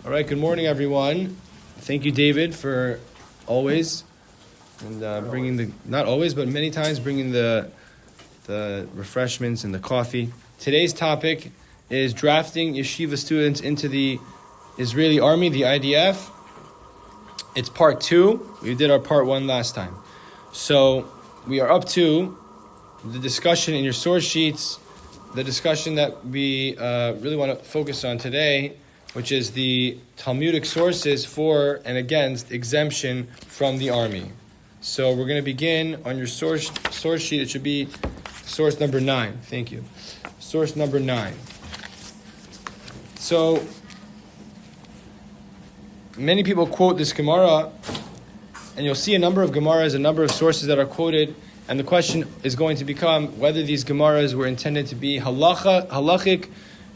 All right, good morning, everyone. Thank you, David, for always and bringing not always, but many times bringing the refreshments and the coffee. Today's topic is drafting Yeshiva students into the Israeli army, the IDF. It's part 2. We did our part 1 last time. So we are up to the discussion in your source sheets, the discussion that we really want to focus on today, which is the Talmudic sources for and against exemption from the army. So we're going to begin on your source sheet. It should be source number 9. Thank you. Source number 9. So many people quote this Gemara, and you'll see a number of Gemaras, a number of sources that are quoted, and the question is going to become whether these Gemaras were intended to be halachic.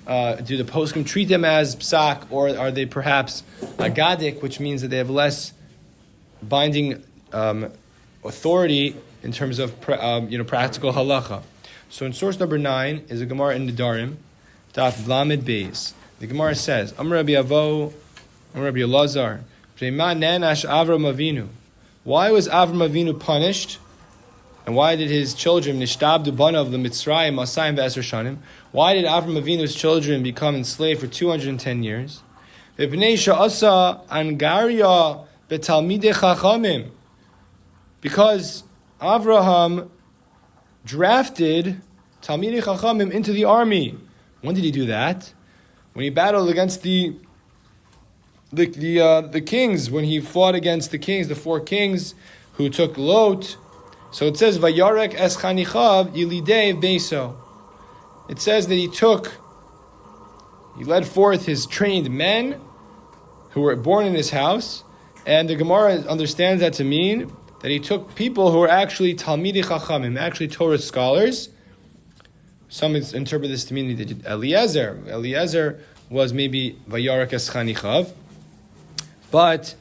Do the poskim treat them as psak, or are they perhaps agadic, which means that they have less binding authority in terms of practical halacha? So in source number 9 is a Gemara in Nedarim, Daf Lamed Beis. The Gemara says, Amar Rabbi Avo, Amar Rabbi Elazar, Prema nenash Avram Avinu. Why was Avram Avinu punished? And why did his children, Nishtabdu Banav L'Mitzrayim Asayim V'Eser Shanim, why did Avram Avinu's children become enslaved for 210 years? V'pnei she'asa angaria betalmidei chachamim. Because Avraham drafted Talmidei Chachamim into the army. When did he do that? When he battled against the kings, when he fought against the kings, the 4 kings who took Lot. So it says, Vayarek es chanichav yilidei beiso. It says that he led forth his trained men who were born in his house, and the Gemara understands that to mean that he took people who were actually Talmidei Chachamim, actually Torah scholars. Some interpret this to mean that Eliezer was maybe Vayarek es chanichav, but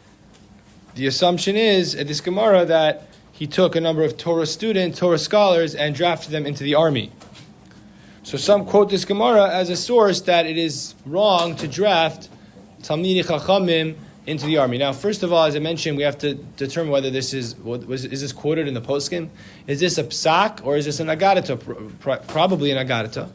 the assumption is at this Gemara that he took a number of Torah students, Torah scholars, and drafted them into the army. So some quote this Gemara as a source that it is wrong to draft Talmidei Chachamim into the army. Now, first of all, as I mentioned, we have to determine whether this is this quoted in the poskim. Is this a psak or is this an agadata? Probably an agadata.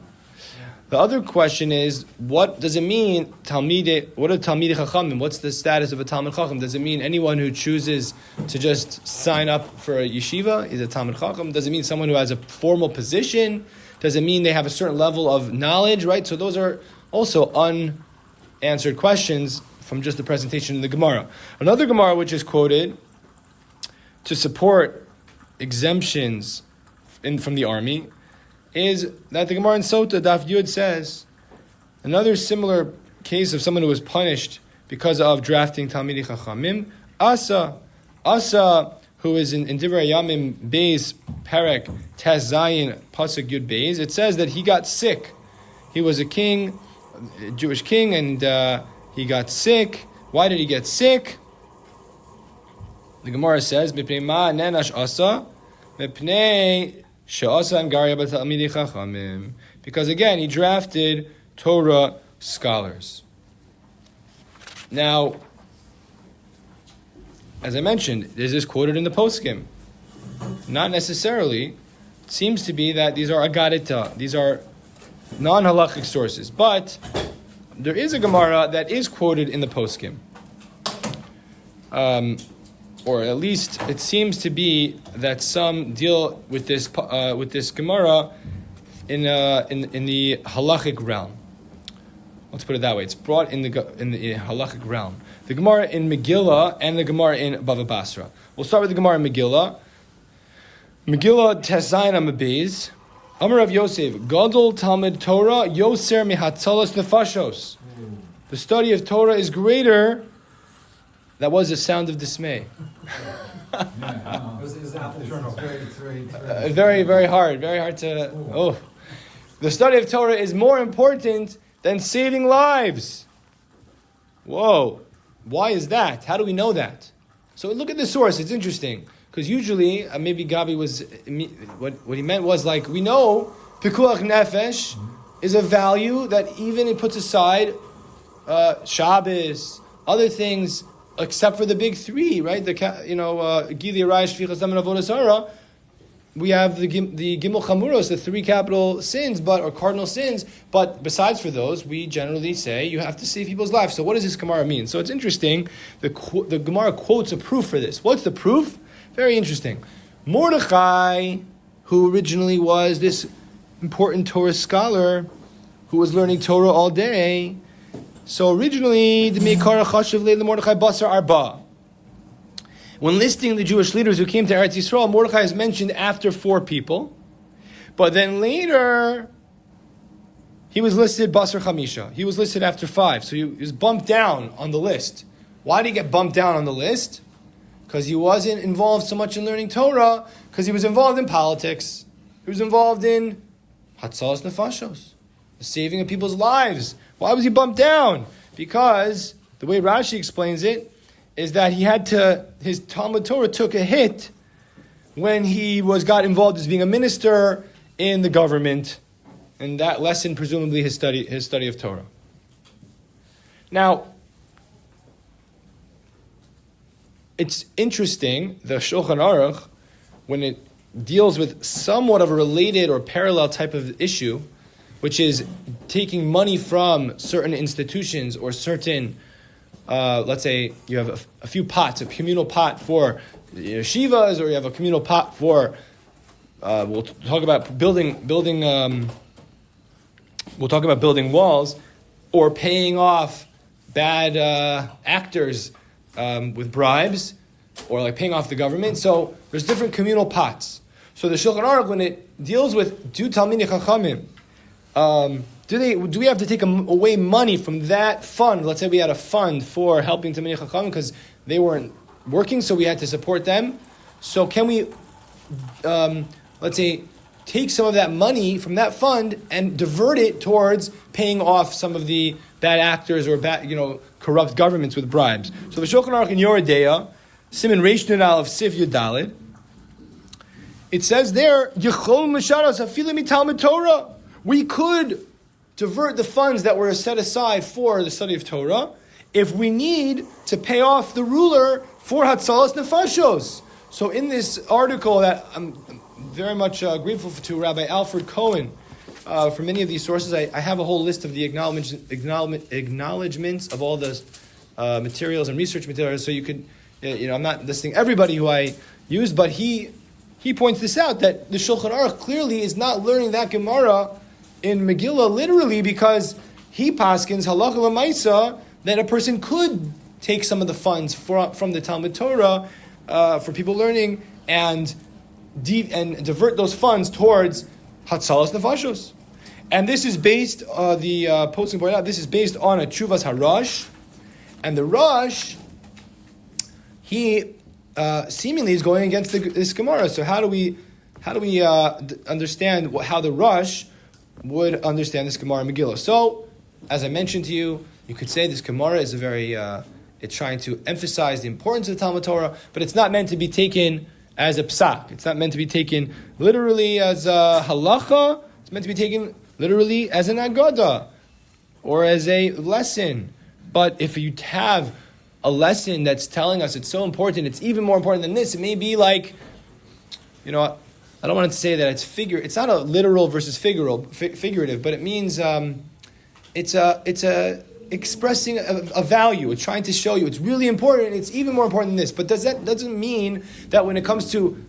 The other question is, what does it mean, Talmidei? What are Talmidei Chachamim? What's the status of a Talmid Chacham? Does it mean anyone who chooses to just sign up for a yeshiva is a Talmid Chacham? Does it mean someone who has a formal position? Does it mean they have a certain level of knowledge, right? So those are also unanswered questions from just the presentation in the Gemara. Another Gemara which is quoted to support exemptions from the army is that the Gemara in Sota, Daf Yud, says another similar case of someone who was punished because of drafting Talmidei Chachamim. Asa, who is in Divrei Yamim Beis Perek Tes Zayin Pasuk Yud Beis, it says that he got sick. He was a king, a Jewish king, and he got sick. Why did he get sick? The Gemara says, Mipnei ma nenash asa, mipnei she'asa angaria b'talmidei chachamim. Because again, he drafted Torah scholars. Now, as I mentioned, is this quoted in the poskim? Not necessarily. It seems to be that these are agadita. These are non-halachic sources. But there is a Gemara that is quoted in the poskim. Or at least it seems to be that some deal with this Gemara in the halachic realm. Let's put it that way. It's brought in the halachic realm. The Gemara in Megillah and the Gemara in Bava Basra. We'll start with the Gemara in Megillah. Megillah Tezayin Amabez. Amar Rav Yosef, Gadol Talmud Torah Yoser Mihatzalas Nefashos. The study of Torah is greater. That was a sound of dismay. Very, very hard. Very hard to... Oh. The study of Torah is more important than saving lives. Whoa. Why is that? How do we know that? So look at the source. It's interesting. Because usually, maybe Gabi was... What he meant was like, we know Pikuach Nefesh is a value that even it puts aside Shabbos other things, except for the big three, right? Gili Arash, Shvichas Dam, and Avodah Zarah. We have the Gimel Chamuros, the three capital sins, or cardinal sins. But besides for those, we generally say you have to save people's lives. So what does this Gemara mean? So it's interesting. The Gemara quotes a proof for this. What's the proof? Very interesting. Mordechai, who originally was this important Torah scholar, who was learning Torah all day. So originally, the Meikara Chashav Leila Mordechai Basar Arba. When listing the Jewish leaders who came to Eretz Yisrael, Mordechai is mentioned after 4 people. But then later, he was listed Basar Chamisha. He was listed after 5. So he was bumped down on the list. Why did he get bumped down on the list? Because he wasn't involved so much in learning Torah, because he was involved in politics. He was involved in Hatzalas Nefashos, the saving of people's lives. Why was he bumped down? Because the way Rashi explains it is that his Talmud Torah took a hit when he got involved as being a minister in the government, and that lessened presumably his study of Torah. Now, it's interesting, the Shulchan Aruch, when it deals with somewhat of a related or parallel type of issue, which is taking money from certain institutions or certain, let's say you have a few pots, a communal pot for yeshivas, or you have a communal pot for, we'll talk about building walls, or paying off bad actors with bribes, or like paying off the government. So there's different communal pots. So the Shulchan Aruch, when it deals with do Talmidei Chachamim, do we have to take away money from that fund? Let's say we had a fund for helping Talmidei Chachamim because they weren't working, so we had to support them. So can we, let's say, take some of that money from that fund and divert it towards paying off some of the bad actors or corrupt governments with bribes? So the Shulchan Aruch in Yoredeya, Siman Reish Nun Aleph Sif Yudalid, it says there, Yechol Misharos Afilim Talmud Torah. We could divert the funds that were set aside for the study of Torah if we need to pay off the ruler for Hatzalas Nefashos. So in this article that I'm very much grateful to Rabbi Alfred Cohen for many of these sources, I have a whole list of the acknowledgements of all the materials and research materials. So you could, I'm not listing everybody who I used, but he points this out, that the Shulchan Aruch clearly is not learning that Gemara in Megillah literally, because he paskins halacha l'maisa that a person could take some of the funds from the Talmud Torah for people learning and divert those funds towards Hatzalas Nefashos. And this is based, the posting pointed out, this is based on a Tshuvas HaRash, and the Rosh, he seemingly is going against this Gemara. So how do we understand how the Rosh would understand this Gemara in Megillah? So, as I mentioned to you, you could say this Gemara is a very, it's trying to emphasize the importance of the Talmud Torah, but it's not meant to be taken as a psak. It's not meant to be taken literally as a halacha. It's meant to be taken literally as an agada or as a lesson. But if you have a lesson that's telling us it's so important, it's even more important than this, it may be like, I don't want to say that it's not a literal versus figurative, but it means it's a expressing a value. It's trying to show you it's really important. It's even more important than this. But doesn't mean that when it comes to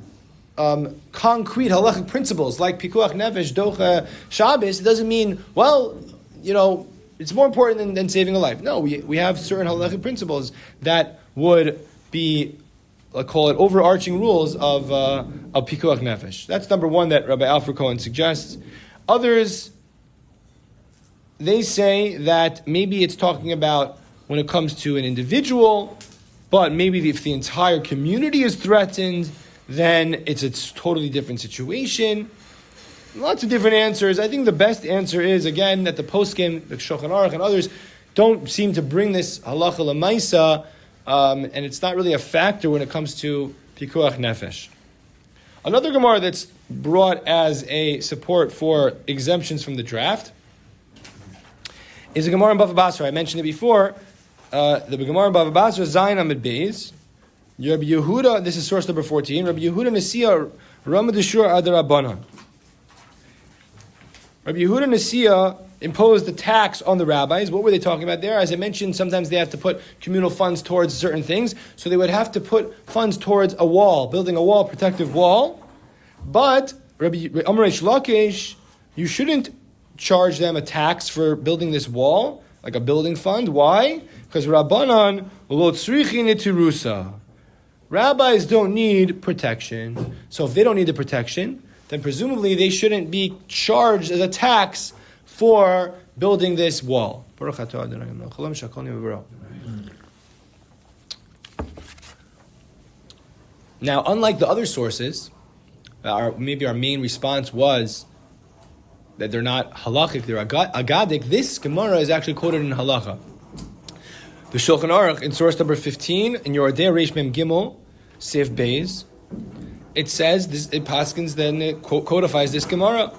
concrete halachic principles like pikuach nefesh, docha, Shabbos, it doesn't mean it's more important than saving a life. No, we have certain halachic principles that would be, call it, overarching rules of pikuach nefesh. That's number one that Rabbi Alfred Cohen suggests. Others, they say that maybe it's talking about when it comes to an individual, but maybe if the entire community is threatened, then it's a totally different situation. Lots of different answers. I think the best answer is, again, that the poskim, the Shulchan Aruch and others, don't seem to bring this halacha l'maisa, and it's not really a factor when it comes to pikuach nefesh. Another Gemara that's brought as a support for exemptions from the draft is a Gemara in Bava Basra. I mentioned it before. the Gemara Bava Basra Zayin Amid Beis. Rabbi Yehuda, this is source number 14. Rabbi Yehuda Nesiya Ramadashur Adarabanan. Rabbi Yehuda Nesiya imposed the tax on the rabbis. What were they talking about there? As I mentioned, sometimes they have to put communal funds towards certain things. So they would have to put funds towards a wall, building a wall, protective wall. But Rabbi Amresh Lakesh, you shouldn't charge them a tax for building this wall, like a building fund. Why? Because Rabbanan lo tzrichin itirusa. Rabbis don't need protection. So if they don't need the protection, then presumably they shouldn't be charged as a tax for building this wall. Now, unlike the other sources, maybe our main response was that they're not halachic, they're agadic. This Gemara is actually quoted in halacha. The Shulchan Aruch, in source number 15, in your Adeh Reish Mem Gimel, Sif Beis, it says, it paskins, then it codifies this Gemara,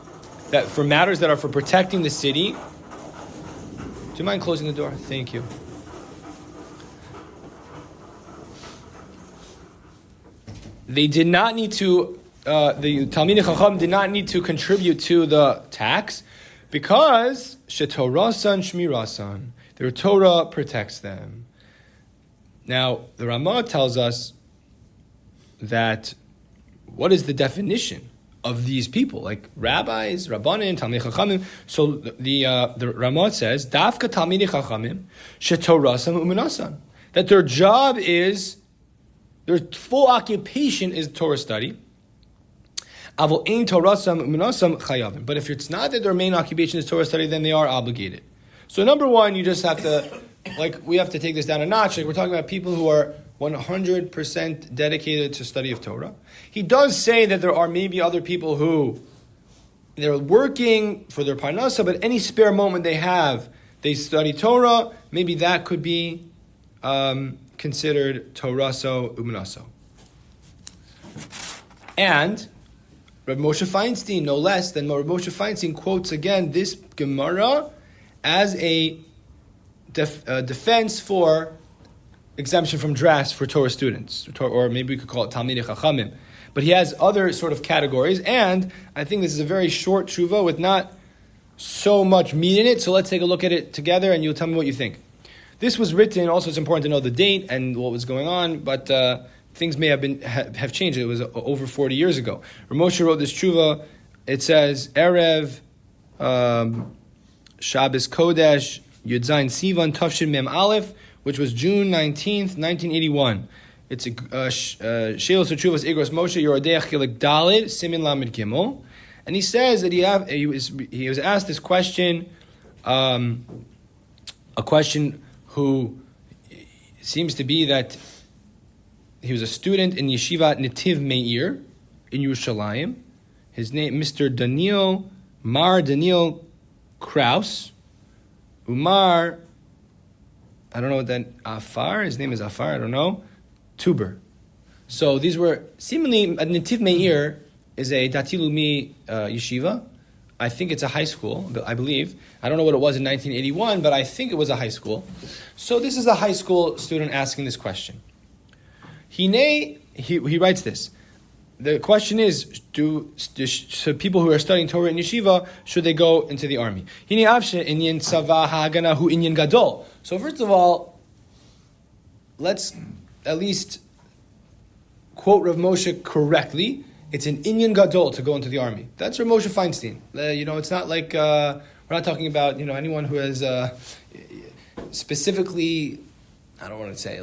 that for matters that are for protecting the city. Do you mind closing the door? Thank you. They did not need to, the Talmidei Chacham did not need to contribute to the tax because Shetorasan Shmirasan, their Torah protects them. Now, the Ramah tells us that what is the definition of these people, like rabbis, rabbanim, talmidei chachamim? So the Ramah says, "Dafka talmidei chachamim shetorasam u'minasan," that their job is, their full occupation is Torah study. Avol ein torasam u'minasam chayavim. But if it's not that their main occupation is Torah study, then they are obligated. So number one, you just have to, we have to take this down a notch. Like we're talking about people who are 100% dedicated to study of Torah. He does say that there are maybe other people who they're working for their parnasa, but any spare moment they have, they study Torah. Maybe that could be considered Toraso Umnaso. And Rabbi Moshe Feinstein, no less than Rabbi Moshe Feinstein, quotes again this Gemara as a defense for exemption from drafts for Torah students, or maybe we could call it Talmidei Chachamim. But he has other sort of categories, and I think this is a very short tshuva with not so much meat in it, so let's take a look at it together and you'll tell me what you think. This was written, also it's important to know the date and what was going on, but things may have changed. It was over 40 years ago. Ramosha wrote this tshuva. It says, Erev, Shabbos Kodesh, Yud Zayin Sivan, Tafshin Mem Aleph, which was June 19th, 1981. It's a Shelos Tshuvas Igros Moshe Yoredeach Chilik Dalid Simin Lamed Gimel, and he says that he was asked this question, a question who seems to be that he was a student in Yeshiva Netiv Meir in Yerushalayim. His name, Mr. Mar Daniel Kraus, Umar. I don't know what that Afar. His name is Afar. I don't know. Tuber. So these were seemingly Netiv Meir is a Dati Lumi yeshiva. I think it's a high school, I believe. I don't know what it was in 1981, but I think it was a high school. So this is a high school student asking this question. He writes this. The question is, so people who are studying Torah in yeshiva, should they go into the army? So first of all, let's at least quote Rav Moshe correctly. It's an inyan gadol to go into the army. That's Rav Moshe Feinstein. It's not like, we're not talking about, anyone who has specifically, I don't want to say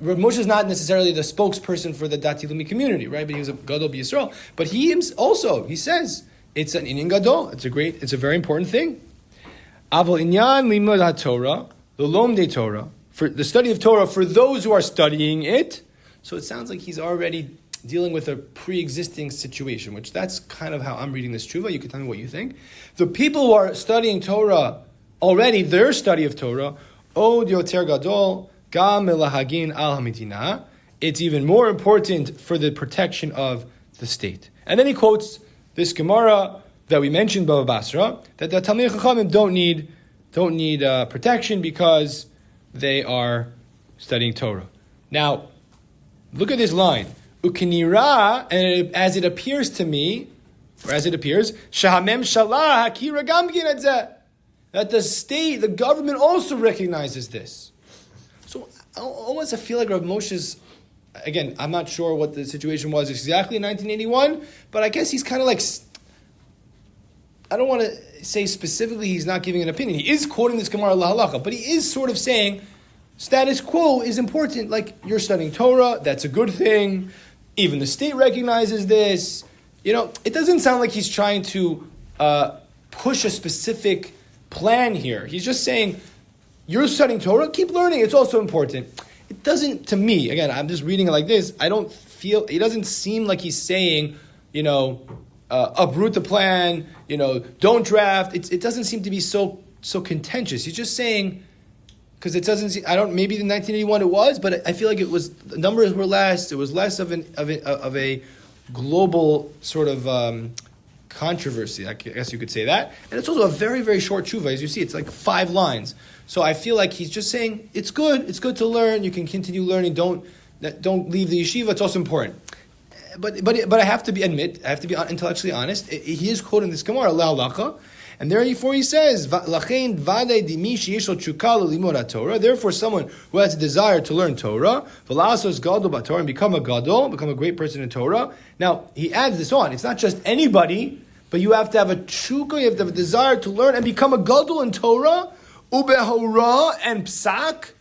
Rav Moshe is not necessarily the spokesperson for the Dati Lumi community, right? But he was a gadol b'Yisrael. But he says, it's an inyan gadol. It's a very important thing. Avol inyan limud haTorah, the lomdei Torah, for the study of Torah for those who are studying it. So it sounds like he's already dealing with a pre-existing situation, which that's kind of how I'm reading this tshuva. You can tell me what you think. The people who are studying Torah already, their study of Torah, od yoter gadol gam melahagin al hamidina. It's even more important for the protection of the state. And then he quotes this Gemara that we mentioned, Bava Basra, that the Talmidei Chachamim don't need protection because they are studying Torah. Now, look at this line. Ukinira, and as it appears to me, or as it appears, Shahamem Shalah Hakira Gamgin Adzeh, that the state, the government also recognizes this. So almost I feel like Rav Moshe's, again, I'm not sure what the situation was exactly in 1981, but I guess he's kind of like, I don't want to say specifically he's not giving an opinion. He is quoting this Gemara La Halacha, but he is sort of saying status quo is important. Like, you're studying Torah, that's a good thing. Even the state recognizes this. You know, it doesn't sound like he's trying to push a specific plan here. He's just saying, you're studying Torah, keep learning, it's also important. It doesn't, to me, again, I'm just reading it like this, I don't feel, it doesn't seem like he's saying, uproot the plan, don't draft. It doesn't seem to be so contentious. He's just saying, because it doesn't seem, maybe in 1981 it was, but I feel like the numbers were less, it was less of a global sort of controversy, I guess you could say that. And it's also a very, very short tshuva. As you see, it's like 5 lines. So I feel like he's just saying, it's good to learn, you can continue learning, don't leave the yeshiva, it's also important. But I have to be intellectually honest. He is quoting this Gemara, La Halacha, and therefore he says, Lachein vadei dimi sheyesh lo tshukah lelimud Torah. Therefore, someone who has a desire to learn Torah, v'lasos gadol b'Torah, and become a great person in Torah. Now he adds this on. It's not just anybody, but you have to have a tshukah. You have to have a desire to learn and become a gadol in Torah, ubehora and psak,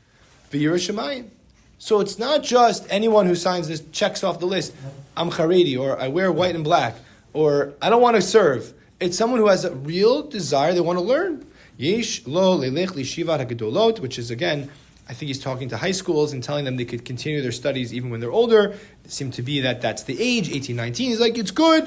v'yiras shamayim. So it's not just anyone who signs this, checks off the list, I'm Haredi, or I wear white and black, or I don't want to serve. It's someone who has a real desire, they want to learn. Yesh lo lelech lishivat hagedolot, which is, again, I think he's talking to high schools and telling them they could continue their studies even when they're older. It seemed to be that's the age, 18, 19. He's like, it's good.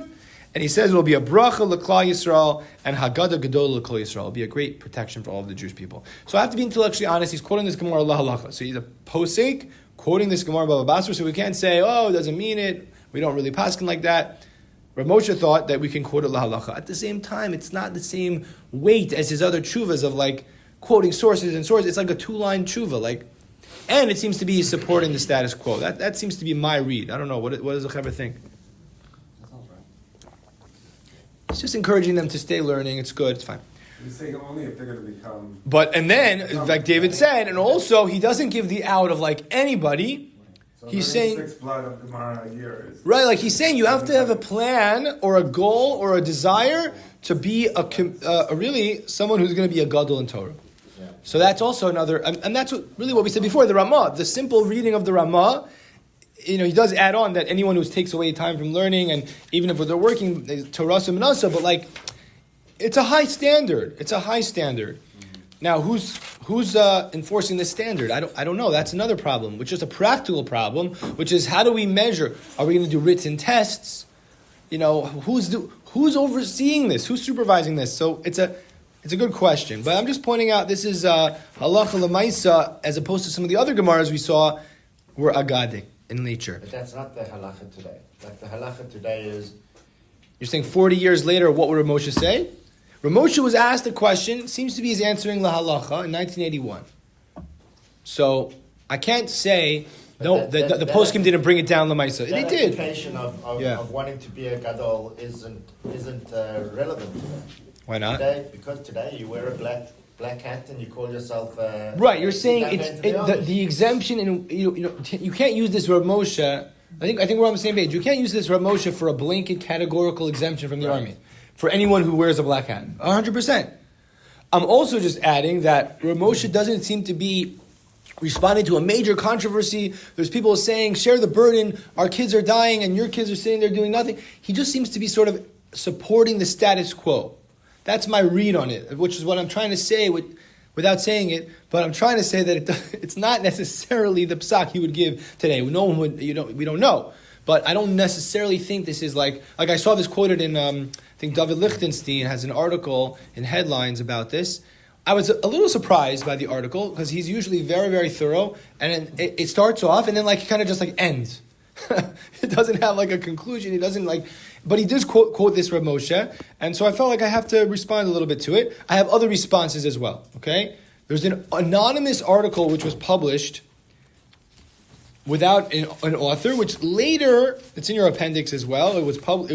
And he says it will be a bracha l'klal Yisrael and haggadah gadol l'klal Yisrael. It will be a great protection for all of the Jewish people. So I have to be intellectually honest. He's quoting this Gemara La Halacha. So he's a posek quoting this Gemara Baba Basra. So we can't say, it doesn't mean it. We don't really paskin like that. Rav Moshe thought that we can quote it La Halacha. At the same time, it's not the same weight as his other tshuvas of like quoting sources and sources. It's like a 2-line tshuva. And it seems to be supporting the status quo. That seems to be my read. I don't know. What does the Chaver think? It's just encouraging them to stay learning. It's good. It's fine. He's saying only if they're going to become... And then, like David said, and also he doesn't give the out of like anybody. So he's saying... 6 blood of Gemara a year is... Right, like he's saying you have to have a plan or a goal or a desire to be really someone who's going to be a gadol in Torah. Yeah. So that's also another... And that's really what we said before, the Ramah. The simple reading of the Ramah... he does add on that anyone who takes away time from learning, and even if they're working, Torah Sumanasa, but it's a high standard. It's a high standard. Mm-hmm. Now, who's enforcing this standard? I don't know. That's another problem, which is a practical problem, which is how do we measure? Are we going to do written tests? Who's overseeing this? Who's supervising this? So it's a good question. But I'm just pointing out this is halacha l'maisa as opposed to some of the other gemaras we saw were agadik in nature. But that's not the halacha today. Like the halacha today is... You're saying 40 years later, what would Rav Moshe say? Rav Moshe was asked a question, seems to be he's answering la halacha in 1981. So I can't say, the poskim didn't bring it down l'maisa. They did. The education of wanting to be a gadol isn't relevant today. Why not? Because today you wear a black hat and you call yourself right. You're saying the exemption, and you can't use this Rav Moshe. I think we're on the same page. You can't use this Rav Moshe for a blanket categorical exemption from the army for anyone who wears a black hat. 100%. I'm also just adding that Rav Moshe doesn't seem to be responding to a major controversy. There's people saying, share the burden, our kids are dying and your kids are sitting there doing nothing. He just seems to be sort of supporting the status quo. That's my read on it, which is what I'm trying to say without saying it, but I'm trying to say that it's not necessarily the psak he would give today. No one would, we don't know. But I don't necessarily think this is like I saw this quoted in, I think David Lichtenstein has an article in Headlines about this. I was a little surprised by the article because he's usually very, very thorough, and it starts off and then kind of just ends. It doesn't have a conclusion. He doesn't but he does quote this Rav Moshe, and so I felt like I have to respond a little bit to it. I have other responses as well. Okay, There's an anonymous article which was published without an author, which later, it's in your appendix as well, it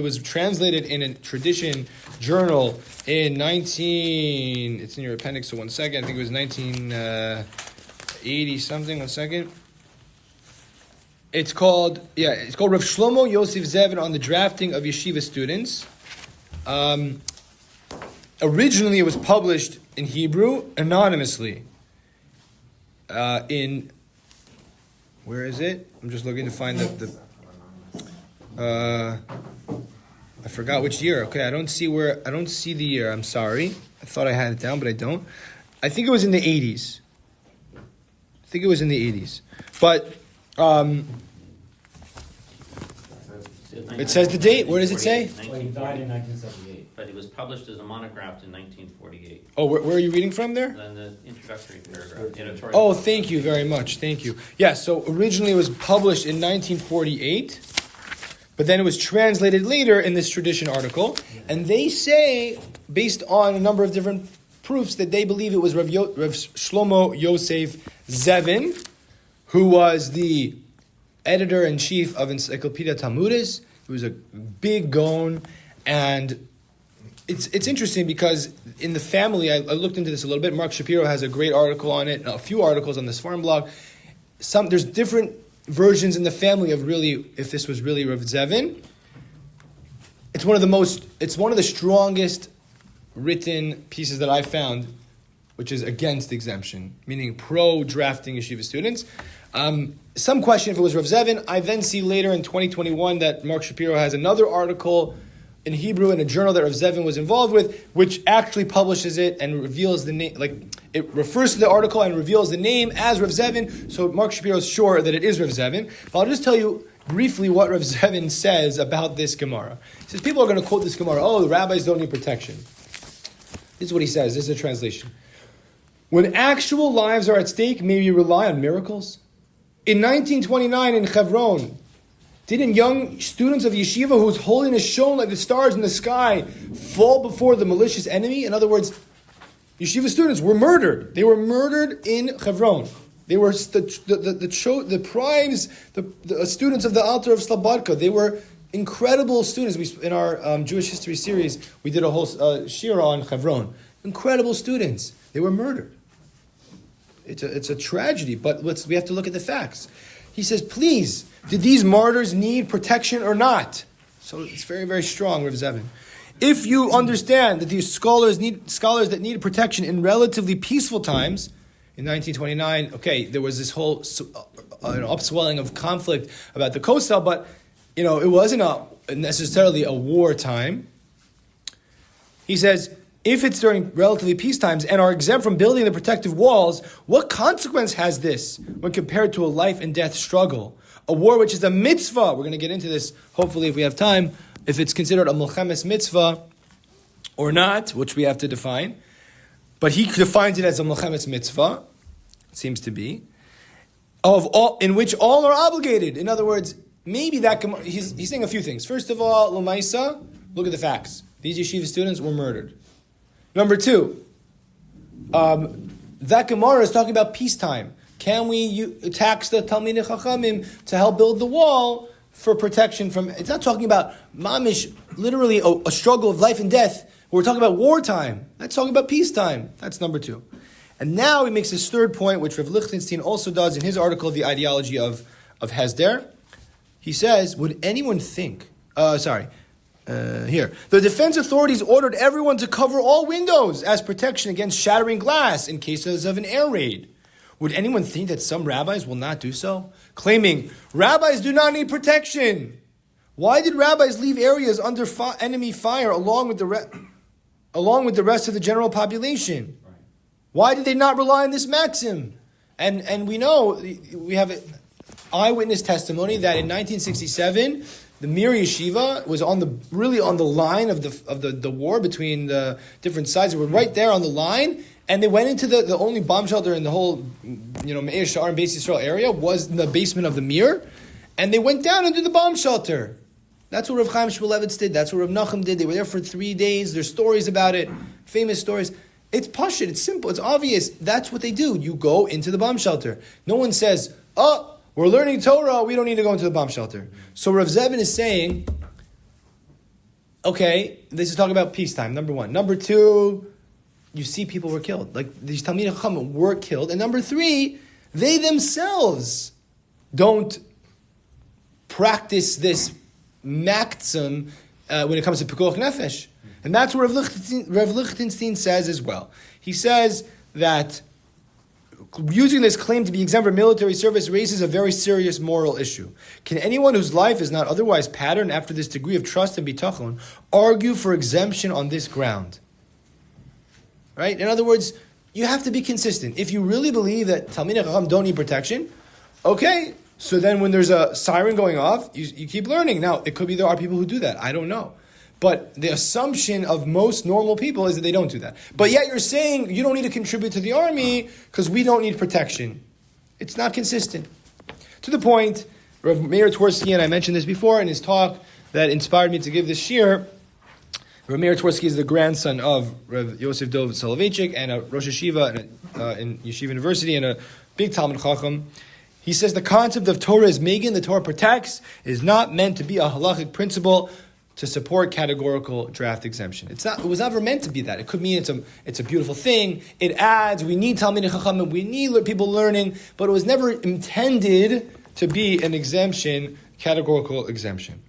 was translated in a tradition journal in it's in your appendix, so 1 second, I think it was 1980 something, 1 second. It's called Rav Shlomo Yosef Zevin on the drafting of yeshiva students. Originally, it was published in Hebrew anonymously. Where is it? I'm just looking to find I forgot which year. Okay, I don't see the year. I'm sorry. I thought I had it down, but I don't. I think it was in the 80s. But it says the date. Where does it say? Well, he died in 1978. But it was published as a monograph in 1948. Oh, where are you reading from there? Then the introductory paragraph. Editorial. Oh, thank you very much. Thank you. Yeah, so originally it was published in 1948, but then it was translated later in this tradition article. And they say, based on a number of different proofs, that they believe it was Rav Shlomo Yosef Zevin, who was the editor-in-chief of Encyclopedia Talmudis. He was a big gaon, and it's interesting because in the family, I looked into this a little bit. Mark Shapiro has a great article on it, a few articles on this farm blog. There's different versions in the family of really if this was really Rav Zevin. It's one of the strongest written pieces that I found, which is against exemption, meaning pro-drafting yeshiva students. Some question if it was Rav Zevin. I then see later in 2021 that Mark Shapiro has another article in Hebrew in a journal that Rav Zevin was involved with, which actually publishes it and reveals the name, it refers to the article and reveals the name as Rav Zevin, so Mark Shapiro is sure that it is Rav Zevin. But I'll just tell you briefly what Rav Zevin says about this Gemara. He says, people are going to quote this Gemara, the rabbis don't need protection. This is what he says, this is a translation. When actual lives are at stake, may we rely on miracles? In 1929 in Hebron, didn't young students of Yeshiva whose holiness shone like the stars in the sky fall before the malicious enemy? In other words, Yeshiva students were murdered. They were murdered in Hebron. They were the primes, the students of the altar of Slobodka. They were incredible students. In our Jewish history series, we did a whole shira on Hebron. Incredible students. They were murdered. It's a tragedy, but we have to look at the facts. He says, please, did these martyrs need protection or not? So it's very, very strong, Rav Zevin. If you understand that these scholars that needed protection in relatively peaceful times, in 1929, okay, there was this whole upswelling of conflict about the Kosel, but it wasn't necessarily a war time. He says, if it's during relatively peace times and are exempt from building the protective walls, what consequence has this when compared to a life and death struggle? A war which is a mitzvah. We're going to get into this, hopefully, if we have time, if it's considered a milchemes mitzvah or not, which we have to define. But he defines it as a milchemes mitzvah, it seems to be, in which all are obligated. In other words, maybe that, he's saying a few things. First of all, l'maisa, look at the facts. These yeshiva students were murdered. Number two, that Gemara is talking about peacetime. Can we tax the Talmidei Chachamim to help build the wall for protection from... It's not talking about mamish, literally a struggle of life and death. We're talking about wartime. That's talking about peacetime. That's number two. And now he makes his third point, which Rav Lichtenstein also does in his article, The Ideology of Hesder. He says, would anyone think... Here. The defense authorities ordered everyone to cover all windows as protection against shattering glass in cases of an air raid. Would anyone think that some rabbis will not do so? Claiming, rabbis do not need protection. Why did rabbis leave areas under enemy fire along with the rest of the general population? Right. Why did they not rely on this maxim? And we know, we have eyewitness testimony that in 1967, the Mir Yeshiva was on the line of the war between the different sides. They were right there on the line, and they went into the only bomb shelter in the whole, Meir Sha'ar and Beis Yisrael area was in the basement of the Mir, and they went down into the bomb shelter. That's what Rav Chaim Shmulevitz did. That's what Rav Nachum did. They were there for 3 days. There's stories about it, famous stories. It's pashut, it's simple, it's obvious. That's what they do. You go into the bomb shelter. No one says, oh, we're learning Torah, we don't need to go into the bomb shelter. So Rav Zevin is saying, okay, this is talking about peacetime, number one. Number two, you see people were killed. Like, these Talmidei Chacham were killed. And number three, they themselves don't practice this maktzim when it comes to Pekuach Nefesh. And that's what Rav Lichtenstein says as well. He says that using this claim to be exempt from military service raises a very serious moral issue. Can anyone whose life is not otherwise patterned after this degree of trust and bitachon argue for exemption on this ground? Right? In other words, you have to be consistent. If you really believe that Talmidei Chacham don't need protection, okay, so then when there's a siren going off, you keep learning. Now, it could be there are people who do that. I don't know. But the assumption of most normal people is that they don't do that. But yet you're saying you don't need to contribute to the army because we don't need protection. It's not consistent. To the point, Rav Meir Tversky, and I mentioned this before in his talk that inspired me to give this shir. Rav Meir Tversky is the grandson of Rav Yosef Dov Soloveitchik and a Rosh Yeshiva in Yeshiva University and a big Talmud Chacham. He says the concept of Torah is Megan, the Torah protects, is not meant to be a halachic principle to support categorical draft exemption. It was never meant to be that. It could mean it's a beautiful thing. It adds, we need Talmidei Chacham, we need people learning, but it was never intended to be an exemption, categorical exemption.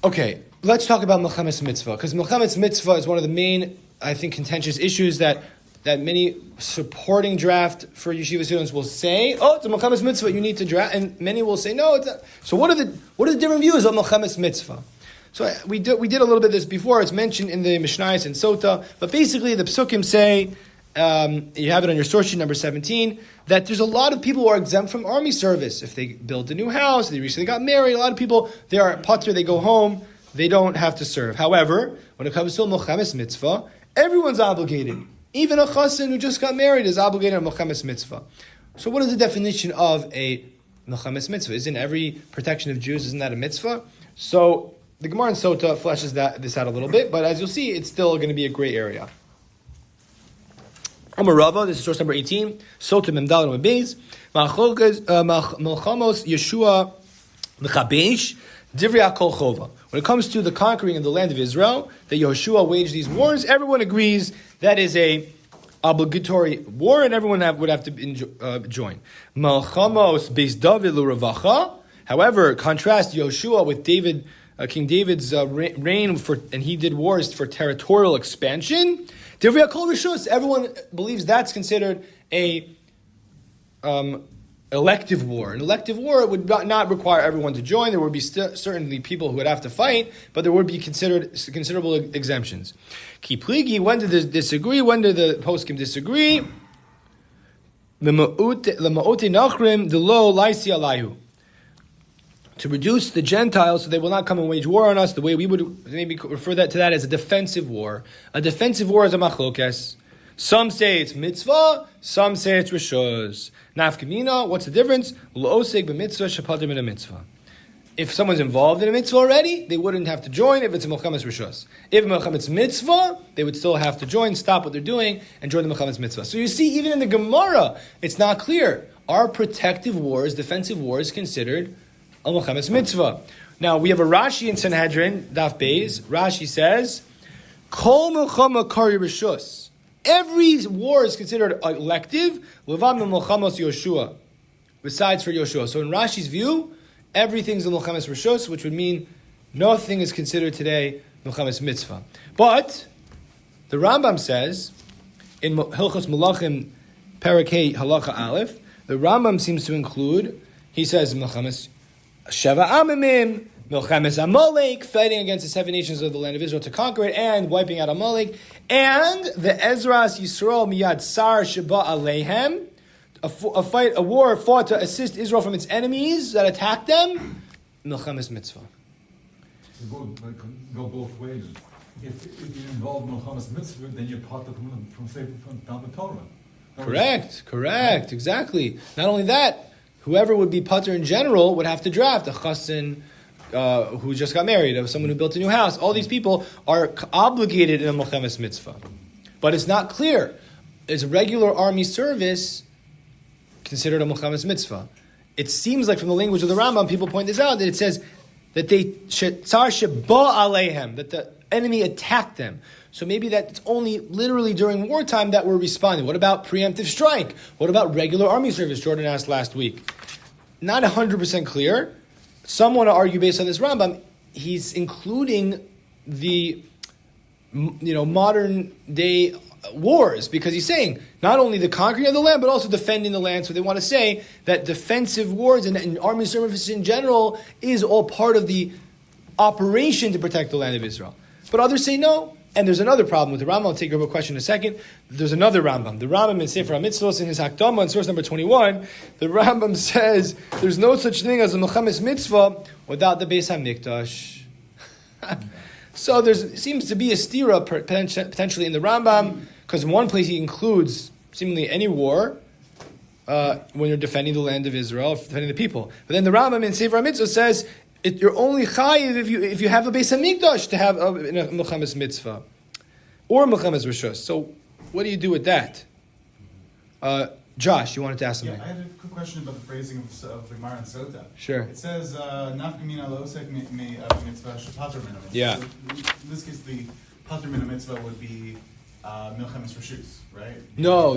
Okay, let's talk about Milchemes Mitzvah, because Milchemes Mitzvah is one of the main, I think, contentious issues that many supporting draft for yeshiva students will say, oh, it's a Milchemes Mitzvah, you need to draft, and many will say, no, it's not. So what are the different views of Milchemes Mitzvah? So we did a little bit of this before, it's mentioned in the Mishnayos and Sota, but basically the Psukim say, you have it on your source sheet number 17, that there's a lot of people who are exempt from army service. If they built a new house, they recently got married, a lot of people, they are patur, they go home, they don't have to serve. However, when it comes to a Milchemes Mitzvah, everyone's obligated. Even a chassan who just got married is obligated on Milchemes Mitzvah. So what is the definition of a Milchemes Mitzvah? Isn't every protection of Jews, isn't that a mitzvah? So the Gemara in Sota fleshes this out a little bit, but as you'll see, it's still going to be a gray area. Amar Rava, this is source number 18, Sota Memdal and Beis, Melchamos Yeshua L'chabesh, Divrei Kol Chova. When it comes to the conquering of the land of Israel, that Yehoshua waged these wars, everyone agrees that is a obligatory war, and everyone would have to join. Melchamos Beis David L'Ravacha. However, contrast Yehoshua with David, King David's reign and he did wars for territorial expansion. Divrei Kol Rishus. Everyone believes that's considered a elective war. An elective war would not require everyone to join. There would be certainly people who would have to fight, but there would be considerable exemptions. Ki pligi, when did they disagree? When did the poskim disagree? The ma'ote nachrim the lo laisi alayhu. To reduce the Gentiles so they will not come and wage war on us. The way we would maybe refer to that as a defensive war. A defensive war is a machlokes. Some say it's mitzvah, some say it's rishos. Nafkamina, what's the difference? L'oseg b'mitzvah shapatim in a mitzvah. If someone's involved in a mitzvah already, they wouldn't have to join if it's a Milchemes rishos. If Milchemes mitzvah, they would still have to join, stop what they're doing, and join the Milchemes mitzvah. So you see, even in the Gemara, it's not clear. Are protective wars, defensive wars, considered a Milchemes mitzvah? Now, we have a Rashi in Sanhedrin, Daf Beis. Rashi says, Kol Milchama Kari Rishus. Every war is considered elective, Levam Milchamos Yoshua, besides for Yoshua. So in Rashi's view, everything's a Milchemes Rishus, which would mean nothing is considered today Milchemes Mitzvah. But the Rambam says, in Hilchos Melachim Parakei Halacha Aleph, the Rambam seems to include, he says, Milchemes Sheva Amimim, Milchemes Amalek, fighting against the 7 nations of the land of Israel to conquer it, and wiping out Amalek, and the Ezras Yisrael Miyad Sar Sheba Alehem, a war fought to assist Israel from its enemies that attacked them, Milchemes Mitzvah. Go both ways. If you involve Milchemes Mitzvah, then you're part of from Talmud Torah. Correct, exactly. Not only that, whoever would be patur in general would have to draft a chassan who just got married, or someone who built a new house. All these people are obligated in a Milchemes Mitzvah. But it's not clear. Is regular army service considered a Milchamas mitzvah? It seems like from the language of the Rambam, people point this out, that it says that tsar sheba aleihem, that the enemy attacked them. So maybe that's only literally during wartime that we're responding. What about preemptive strike? What about regular army service? Jordan asked last week. Not 100% clear. Some want to argue based on this Rambam, he's including the modern day wars, because he's saying not only the conquering of the land, but also defending the land. So they want to say that defensive wars and army service in general is all part of the operation to protect the land of Israel. But others say no. And there's another problem with the Rambam. I'll take your question in a second. There's another Rambam. The Rambam in Sefer HaMitzvos in his Hakdama in source number 21, the Rambam says there's no such thing as a Milchamas mitzvah without the Beis HaMikdash. So there seems to be a stira potentially in the Rambam, because in one place he includes seemingly any war when you're defending the land of Israel, defending the people. But then the Rambam in Sefer HaMitzvah says you're only chayiv if you have a Beis HaMikdash to have a Milchamas mitzvah or Milchamas Rishus. So what do you do with that? Josh, you wanted to ask something? Yeah, I had a quick question about the phrasing of the Gemara and Sota. Sure. It says, "Nafkamina lo osek mi mitzvah shepater min mitzvah." Yeah. So in this case, the pater min mitzvah would be Milchamas Rishus, right? No.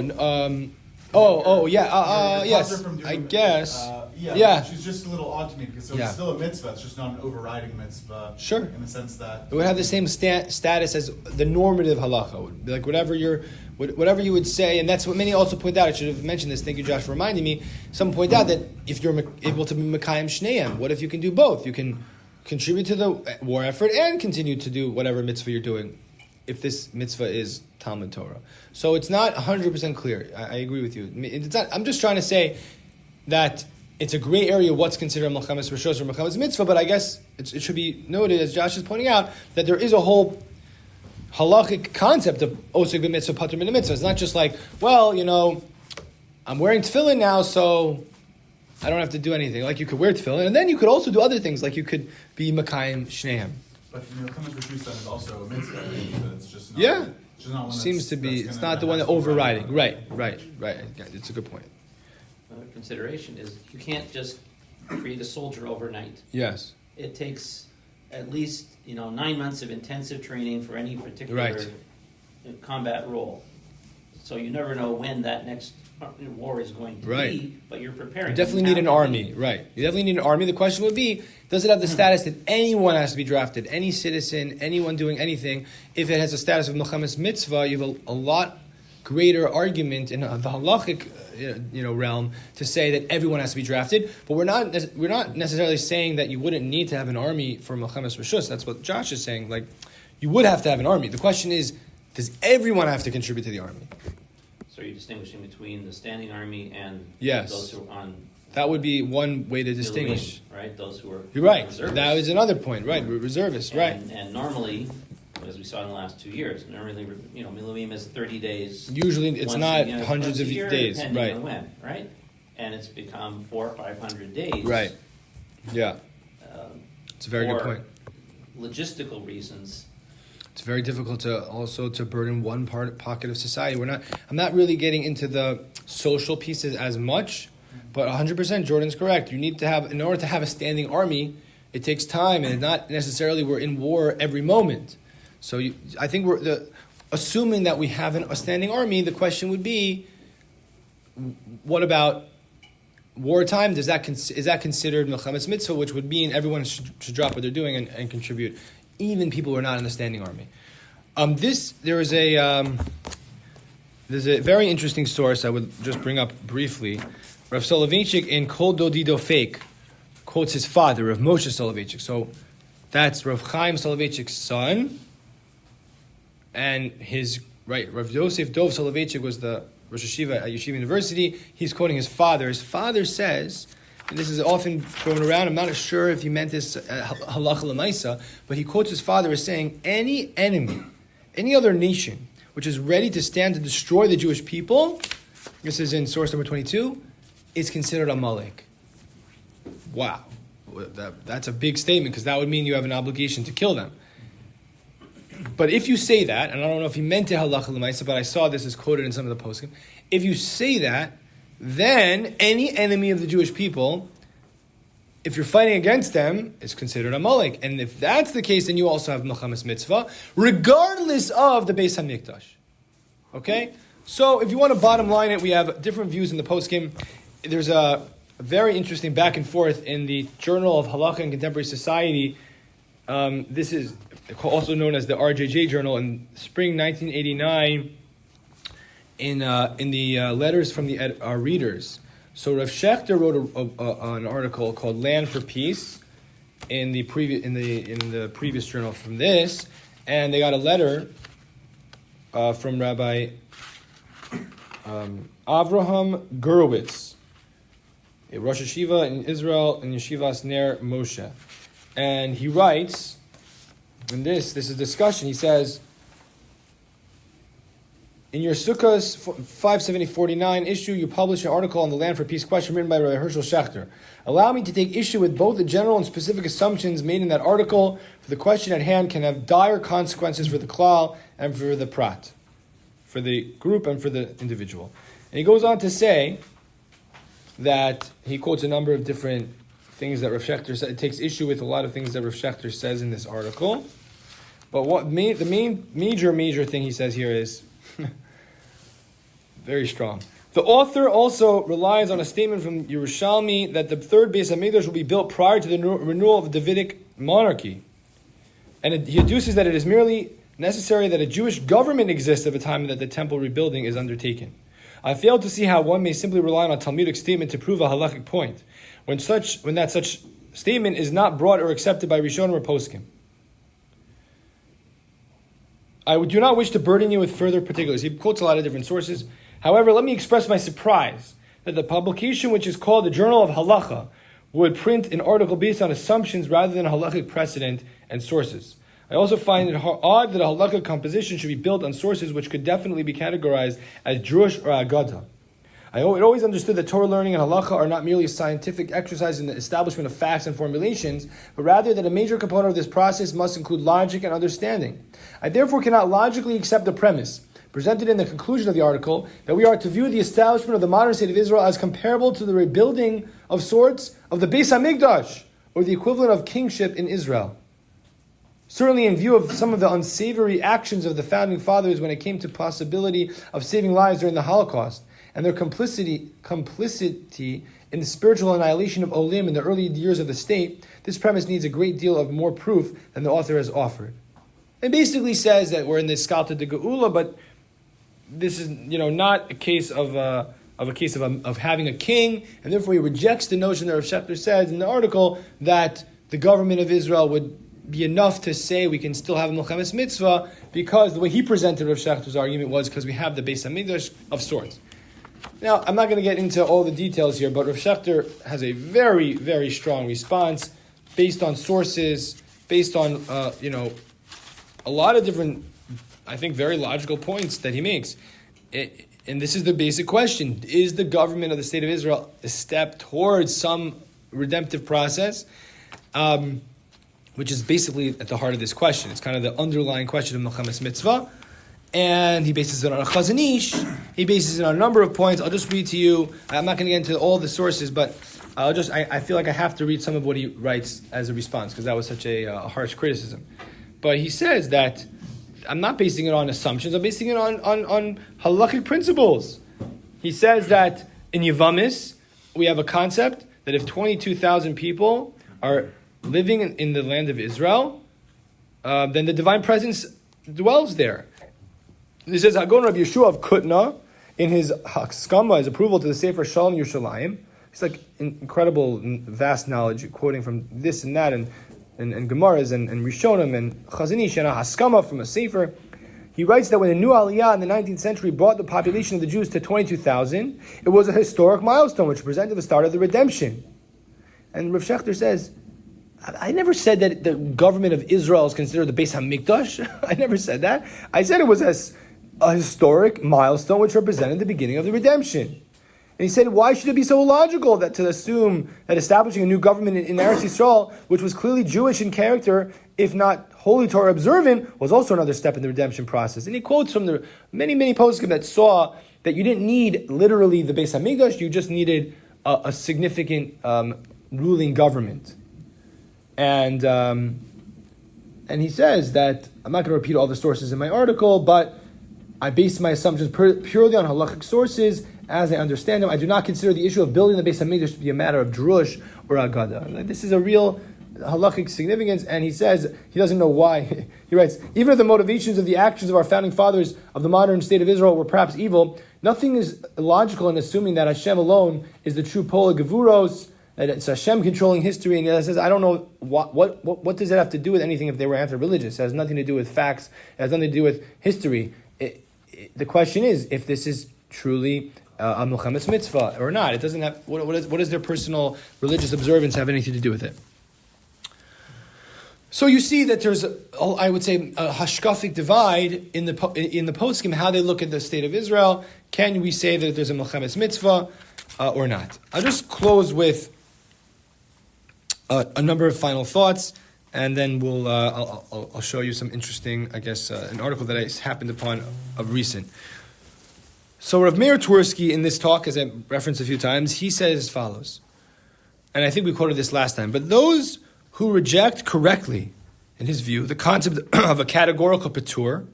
Yes. I guess. Yeah. Which is just a little odd to me, because Yeah. it's still a mitzvah. It's just not an overriding mitzvah. Sure. In the sense that It would have the same status as the normative halacha. It would be like whatever you would say, and that's what many also point out. I should have mentioned this. Thank you, Josh, for reminding me. Some point out that if you're able to be Mekayim Shneim, what if you can do both? You can contribute to the war effort and continue to do whatever mitzvah you're doing, if this mitzvah is Talmud Torah. So it's not 100% clear. I agree with you. It's not, I'm just trying to say that it's a gray area what's considered Milchamas Rishos or Milchamas Mitzvah, but I guess it should be noted, as Josh is pointing out, that there is a whole halachic concept of Oseg b'mitzvah, Pater min mitzvah. It's not just like, well, I'm wearing tefillin now, so I don't have to do anything. Like you could wear tefillin, and then you could also do other things, like you could be Makayim Shneim. But Milchamas Rishus is also a mitzvah. But it's just not. Yeah. It's just not one Seems to be. that's It's gonna- not the one that has to be overriding. Right. It's a good point. Another consideration is you can't just create a soldier overnight. Yes. It takes at least 9 months of intensive training for any particular Right. combat role. So you never know when that next war is going to Right. be, but you're preparing. You definitely need an army, right? You definitely need an army. The question would be, does it have the status that anyone has to be drafted? Any citizen, anyone doing anything? If it has a status of Milchamas Mitzvah, you have a lot greater argument in the halachic realm to say that everyone has to be drafted. But we're not necessarily saying that you wouldn't need to have an army for Milchamas Rishus. That's what Josh is saying. Like, you would have to have an army. The question is, does everyone have to contribute to the army? So you're distinguishing between the standing army and Yes. those who are on That would be one way to distinguish. Miluim, right? Those who are You're right. reservists. That is another point, right? Reservists, right? And normally, as we saw in the last 2 years, normally, Miluim is 30 days. Usually it's not hundreds once of a year, days, depending right? on when, right? And it's become 400 or 500 days. Right. Yeah. It's a very good for point. Logistical reasons. It's very difficult to burden one pocket of society. I'm not really getting into the social pieces as much, but 100% Jordan's correct. You need to have, in order to have a standing army, it takes time, and not necessarily we're in war every moment. So I think assuming that we have a standing army, the question would be, what about wartime? Is that considered Milchamas Mitzvah, which would mean everyone should drop what they're doing and contribute, even people who are not in the standing army? There's a very interesting source I would just bring up briefly. Rav Soloveitchik in Kol Dodido Fake quotes his father, Rav Moshe Soloveitchik. So that's Rav Chaim Soloveitchik's son, and Rav Yosef Dov Soloveitchik was the Rosh Yeshiva at Yeshiva University. He's quoting his father. His father says, and this is often thrown around, I'm not sure if he meant this halacha l'maisa, but he quotes his father as saying, any enemy, any other nation which is ready to stand to destroy the Jewish people, this is in source number 22, is considered Amalek. Wow. That's a big statement, because that would mean you have an obligation to kill them. But if you say that, and I don't know if he meant to halacha l'maisa, but I saw this is quoted in some of the poskim. If you say that, then any enemy of the Jewish people, if you're fighting against them, is considered a Molech. And if that's the case, then you also have Milchamas Mitzvah, regardless of the Beis HaMikdash. Okay? So if you want to bottom line it, we have different views in the poskim. There's a very interesting back and forth in the Journal of Halacha and Contemporary Society. This is also known as the RJJ Journal in spring 1989 in the letters from our readers. So Rav Shechter wrote an article called "Land for Peace" in the previous journal from this, and they got a letter from Rabbi Avraham Gurewitz, a Rosh Yeshiva in Israel in Yeshivas Ner Moshe, and he writes in this is discussion. He says, in your Sukkah's 570-49 issue, you publish an article on the Land for Peace question written by Rabbi Herschel Schechter. Allow me to take issue with both the general and specific assumptions made in that article, for the question at hand can have dire consequences for the klal and for the prat, for the group and for the individual. And he goes on to say that he quotes a number of different things that Rav Schechter said. It takes issue with a lot of things that Rav Schechter says in this article. But the main major thing he says here is very strong. The author also relies on a statement from Yerushalmi that the third Beis HaMikdash will be built prior to the renewal of the Davidic monarchy. And he adduces that it is merely necessary that a Jewish government exists at the time that the temple rebuilding is undertaken. I fail to see how one may simply rely on a Talmudic statement to prove a halachic point, when that such statement is not brought or accepted by Rishonim or Poskim. I do not wish to burden you with further particulars. He quotes a lot of different sources. However, let me express my surprise that the publication, which is called the Journal of Halacha, would print an article based on assumptions rather than halachic precedent and sources. I also find it odd that a halachic composition should be built on sources which could definitely be categorized as Jewish or Agadah. I had always understood that Torah learning and halacha are not merely a scientific exercise in the establishment of facts and formulations, but rather that a major component of this process must include logic and understanding. I therefore cannot logically accept the premise presented in the conclusion of the article that we are to view the establishment of the modern state of Israel as comparable to the rebuilding of sorts of the Beis HaMikdash, or the equivalent of kingship in Israel. Certainly in view of some of the unsavory actions of the founding fathers when it came to possibility of saving lives during the Holocaust, and their complicity in the spiritual annihilation of Olim in the early years of the state, this premise needs a great deal of more proof than the author has offered. It basically says that we're in the Skalta de Geula, but this is, not a case of having a king, and therefore he rejects the notion that Rav Schechter says in the article that the government of Israel would be enough to say we can still have a Milchamas Mitzvah, because the way he presented Rav Schechter's argument was because we have the Beis HaMikdash of sorts. Now, I'm not going to get into all the details here, but Rav Schechter has a very, very strong response based on sources, based on, a lot of different, I think, very logical points that he makes. And this is the basic question. Is the government of the State of Israel a step towards some redemptive process? Which is basically at the heart of this question. It's kind of the underlying question of Milchamas Mitzvah. And he bases it on a Chazon Ish. He bases it on a number of points. I'll just read to you. I'm not going to get into all the sources, but I feel like I have to read some of what he writes as a response, because that was such a harsh criticism. But he says that I'm not basing it on assumptions. I'm basing it on halachic principles. He says that in Yevamis, we have a concept that if 22,000 people are living in the land of Israel, then the divine presence dwells there. He says, Hagon Rabbi Yeshua of Kutna, in his Haskama, his approval to the Sefer Shalom Yerushalayim, it's like incredible, vast knowledge, quoting from this and that, and Gemaras, and Rishonim, and Chazon Ish, and a Haskama from a Sefer. He writes that when the new Aliyah in the 19th century brought the population of the Jews to 22,000, it was a historic milestone which presented the start of the redemption. And Rav Schechter says, I never said that the government of Israel is considered the Beis HaMikdash. I never said that. I said it was a historic milestone which represented the beginning of the redemption. And he said, why should it be so illogical that to assume that establishing a new government in Eretz Yisrael, which was clearly Jewish in character if not Holy Torah observant, was also another step in the redemption process. And he quotes from the many poskim that saw that you didn't need literally the Beis Hamikdash, you just needed a significant ruling government. And he says that, I'm not going to repeat all the sources in my article, but I base my assumptions purely on halachic sources as I understand them. I do not consider the issue of building the Beis Hamikdash to be a matter of drush or agada. This is a real halachic significance, and he says he doesn't know why. He writes, even if the motivations of the actions of our founding fathers of the modern state of Israel were perhaps evil, nothing is illogical in assuming that Hashem alone is the true pola gevuros, that it's Hashem controlling history. And he says, I don't know what does it have to do with anything if they were anti-religious. It has nothing to do with facts. It has nothing to do with history. The question is if this is truly a Milchemes mitzvah or not. It doesn't have. What does their personal religious observance have anything to do with it? So you see that there's, I would say, a hashkafic divide in the poskim, how they look at the state of Israel. Can we say that there's a Milchemes mitzvah or not? I'll just close with a number of final thoughts, and then I'll show you some interesting, I guess, an article that I happened upon of recent. So Rav Meir Twersky in this talk, as I referenced a few times, he says as follows, and I think we quoted this last time, but those who reject correctly, in his view, the concept of a categorical patur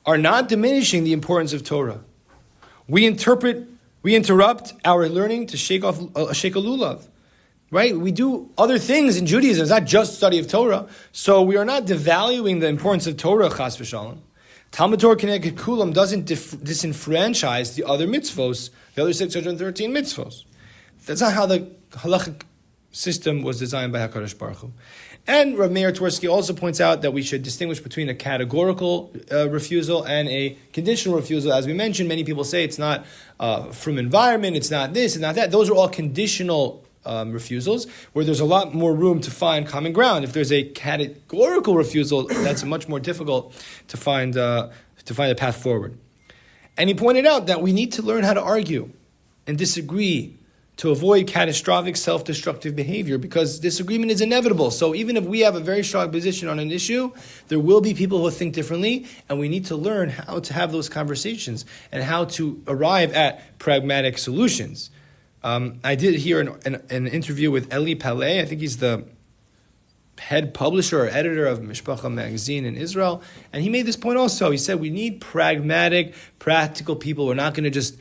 are not diminishing the importance of Torah. We interrupt our learning to shake a lulav. Right? We do other things in Judaism. It's not just study of Torah. So we are not devaluing the importance of Torah, chas v'shalom. Talmud Torah Keneged Kulam doesn't disenfranchise the other mitzvos, the other 613 mitzvos. That's not how the halachic system was designed by HaKadosh Baruch Hu. And Rav Meir Twersky also points out that we should distinguish between a categorical refusal and a conditional refusal. As we mentioned, many people say it's not from environment, it's not this, it's not that. Those are all conditional refusals, where there's a lot more room to find common ground. If there's a categorical refusal, that's much more difficult to find a path forward. And he pointed out that we need to learn how to argue and disagree to avoid catastrophic self-destructive behavior, because disagreement is inevitable. So even if we have a very strong position on an issue, there will be people who think differently, and we need to learn how to have those conversations and how to arrive at pragmatic solutions. I did hear an interview with Eli Paleh. I think he's the head publisher or editor of Mishpacha magazine in Israel. And he made this point also. He said we need pragmatic, practical people. We're not going to just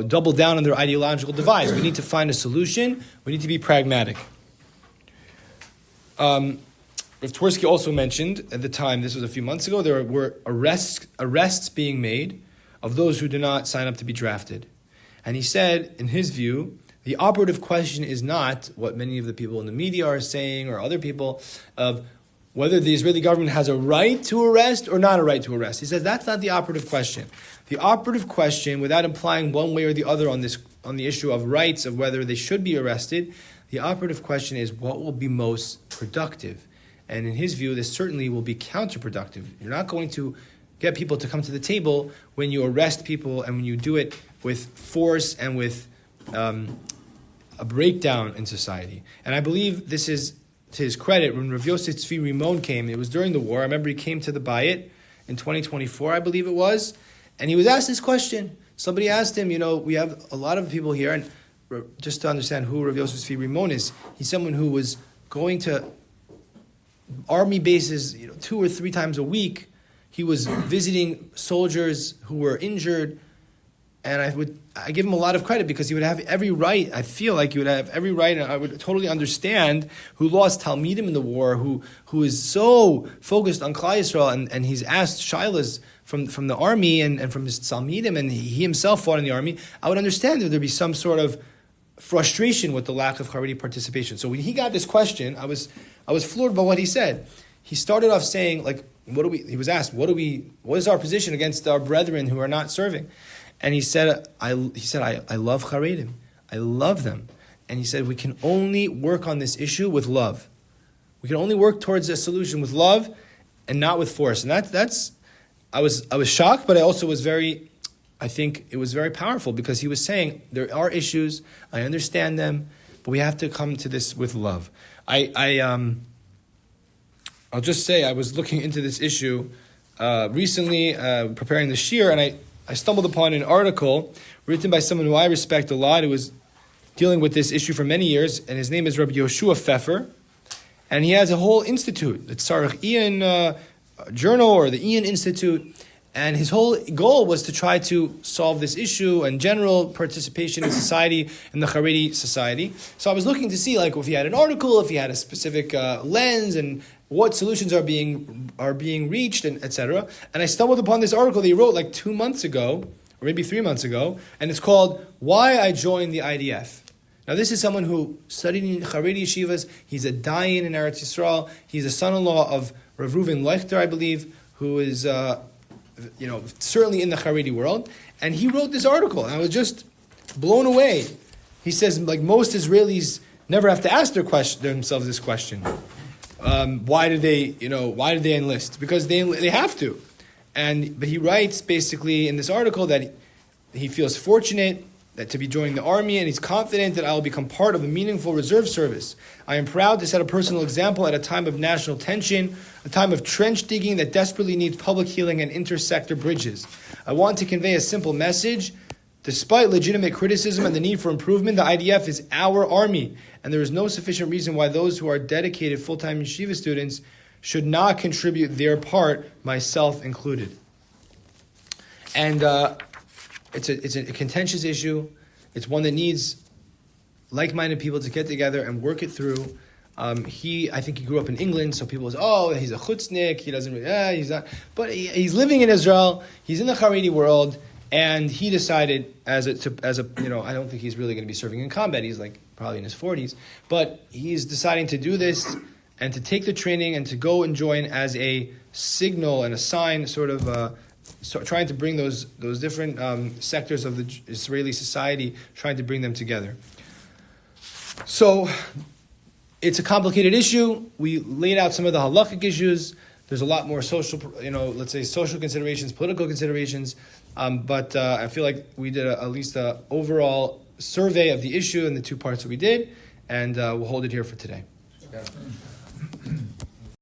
double down on their ideological divides. We need to find a solution. We need to be pragmatic. Rav Twersky also mentioned at the time, this was a few months ago, there were arrests being made of those who did not sign up to be drafted. And he said, in his view, the operative question is not what many of the people in the media are saying or other people of whether the Israeli government has a right to arrest or not a right to arrest. He says that's not the operative question. The operative question, without implying one way or the other on the issue of rights, of whether they should be arrested, the operative question is what will be most productive. And in his view, this certainly will be counterproductive. You're not going to get people to come to the table when you arrest people and when you do it with force and with a breakdown in society. And I believe this is, to his credit, when Rav Yosef Tzvi Rimon came, it was during the war. I remember he came to the Bayit in 2024, I believe it was, and he was asked this question. Somebody asked him, we have a lot of people here, and just to understand who Rav Yosef Tzvi Rimon is, he's someone who was going to army bases 2 or 3 times a week. He was visiting soldiers who were injured, and I give him a lot of credit because he would have every right. I feel like he would have every right, and I would totally understand who lost Talmidim in the war, who is so focused on Klal Yisrael, and he's asked Shilas from the army and from his Talmidim, and he himself fought in the army. I would understand that there'd be some sort of frustration with the lack of Haredi participation. So when he got this question, I was floored by what he said. He started off saying, he was asked, what is our position against our brethren who are not serving? And he said, I love Haredim. I love them. And he said, we can only work on this issue with love. We can only work towards a solution with love and not with force. And I was shocked, but I also was I think it was very powerful because he was saying, there are issues, I understand them, but we have to come to this with love. I'll just say I was looking into this issue recently, preparing the shir, and I stumbled upon an article written by someone who I respect a lot, who was dealing with this issue for many years, and his name is Rabbi Yoshua Pfeffer, and he has a whole institute, the Tzarech Ian Journal, or the Ian Institute, and his whole goal was to try to solve this issue and general participation in society, in the Haredi society. So I was looking to see, like, if he had an article, if he had a specific lens, and what solutions are being reached, and etc. And I stumbled upon this article that he wrote like 2 months ago, or maybe 3 months ago, and it's called "Why I Joined the IDF." Now, this is someone who studied in Haredi yeshivas. He's a dayan in Eretz Yisrael. He's a son-in-law of Rav Reuven Lesher, I believe, who is certainly in the Haredi world. And he wrote this article, and I was just blown away. He says, like, most Israelis never have to ask themselves this question. Why did they enlist? Because they have to. But he writes basically in this article that he feels fortunate that to be joining the army, and he's confident that I will become part of a meaningful reserve service. I am proud to set a personal example at a time of national tension, a time of trench digging that desperately needs public healing and intersector bridges. I want to convey a simple message. Despite legitimate criticism and the need for improvement, the IDF is our army, and there is no sufficient reason why those who are dedicated full-time yeshiva students should not contribute their part, myself included. And it's a contentious issue. It's one that needs like-minded people to get together and work it through. I think he grew up in England, so people say, "Oh, he's a chutznik. He doesn't really, he's not." But he's living in Israel. He's in the Haredi world. And he decided, I don't think he's really going to be serving in combat. He's like probably in his 40s, but he's deciding to do this and to take the training and to go and join as a signal and a sign, sort of trying to bring those different sectors of the Israeli society, trying to bring them together. So it's a complicated issue. We laid out some of the halachic issues. There's a lot more social, let's say social considerations, political considerations. But I feel like we did at least an overall survey of the issue and the two parts that we did, and we'll hold it here for today. Yeah.